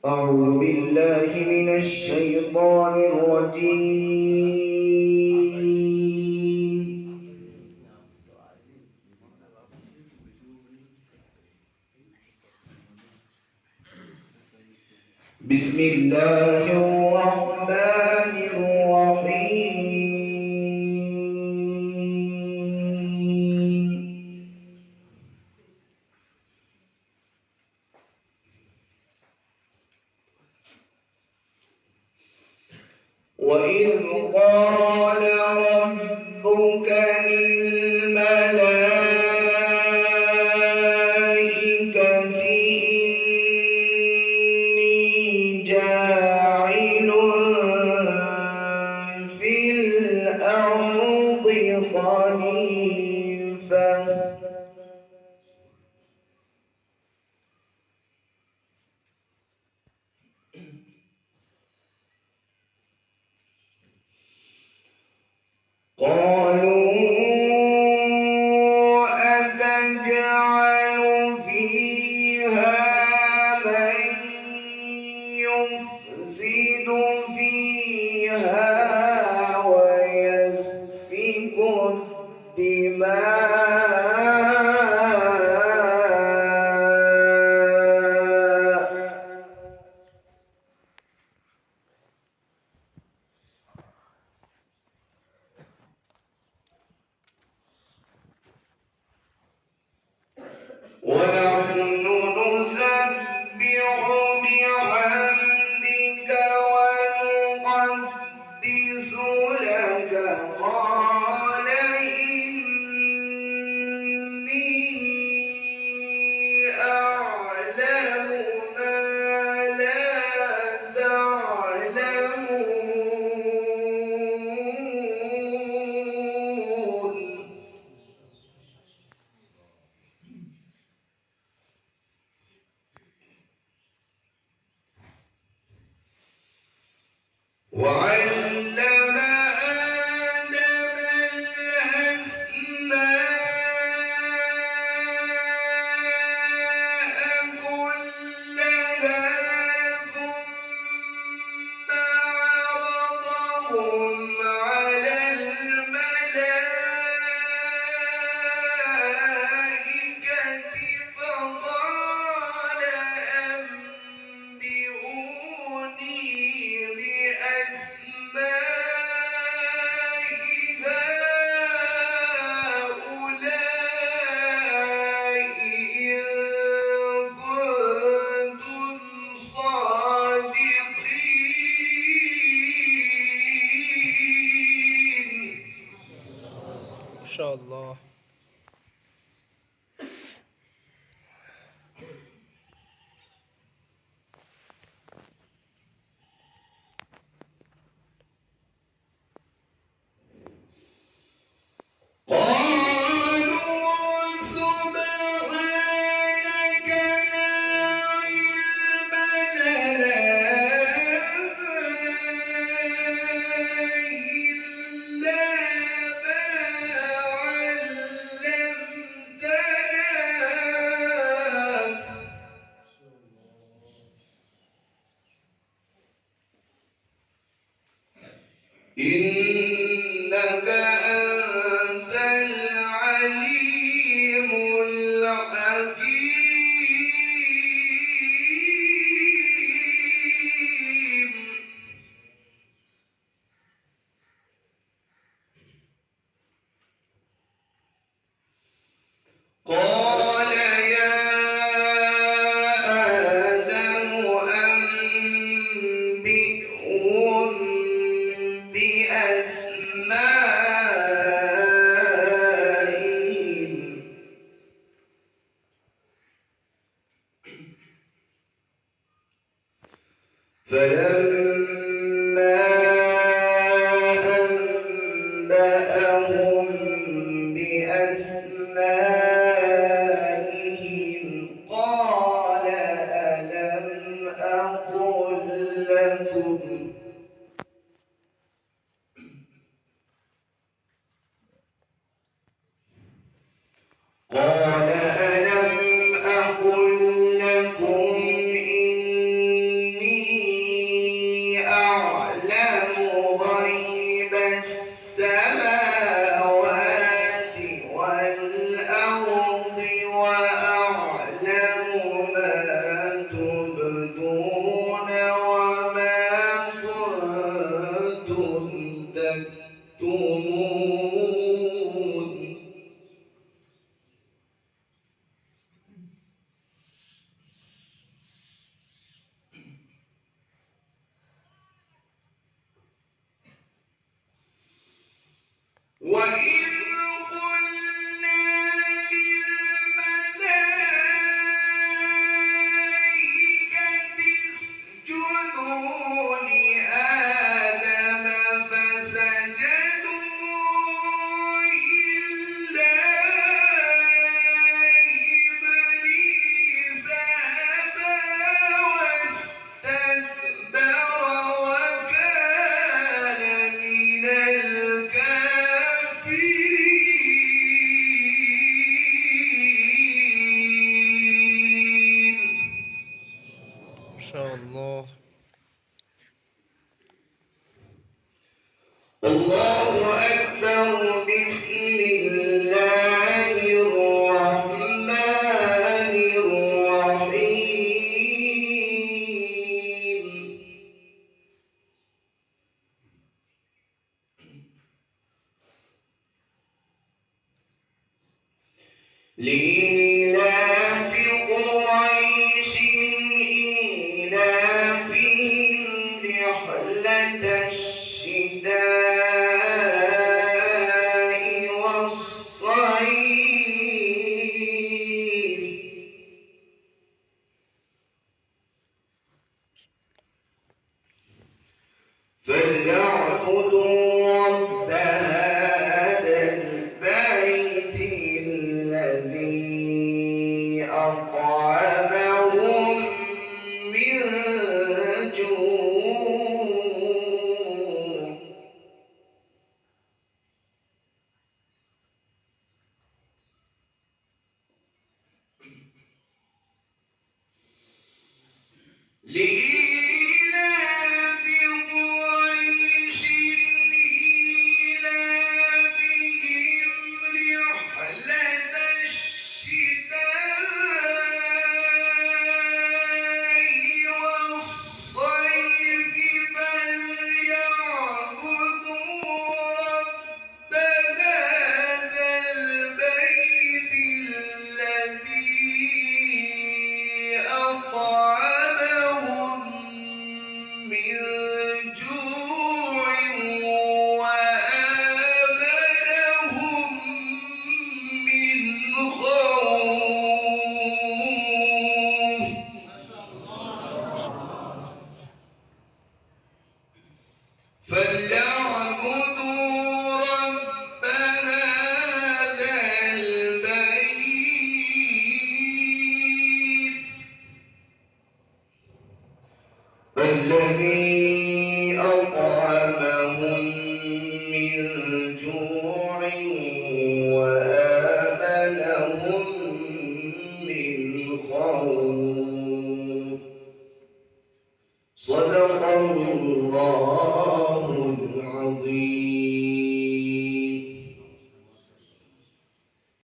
أعوذ بالله من الشيطان الرجيم. بسم الله الرحمن الرحيم. وإذ قال ربك للملائكة إني جاعل في الأرض خليفة قالوا أتجعل فيها من يفسد فيها ويسفك الدماء ونحن نسبح بحمدك ونقدس لك قال إني أعلم ما لا تعلمون وعلم آدم الأسماء كلها ثم عرضهم على الملائكة فقال أنبئوني بأسماء هؤلاء إن كنتم صادقين. ما شاء الله. قالوا سبحانك لا علم لنا إلا ما علمتنا إنك أنت العليم الحكيم. قال يا آدم أنبئهم بأسمائهم فلما أنبأهم بأسمائهم قال ألم أقل لكم قال ألم أقل لكم إني شاء الله. الله أكبر. بسم الله الرحمن الرحيم. لإيلاف قريش إيلافهم رحلة الشتاء والصيف. فليعبدوا رب هذا البيت الذي أطعمهم من جوع. ليه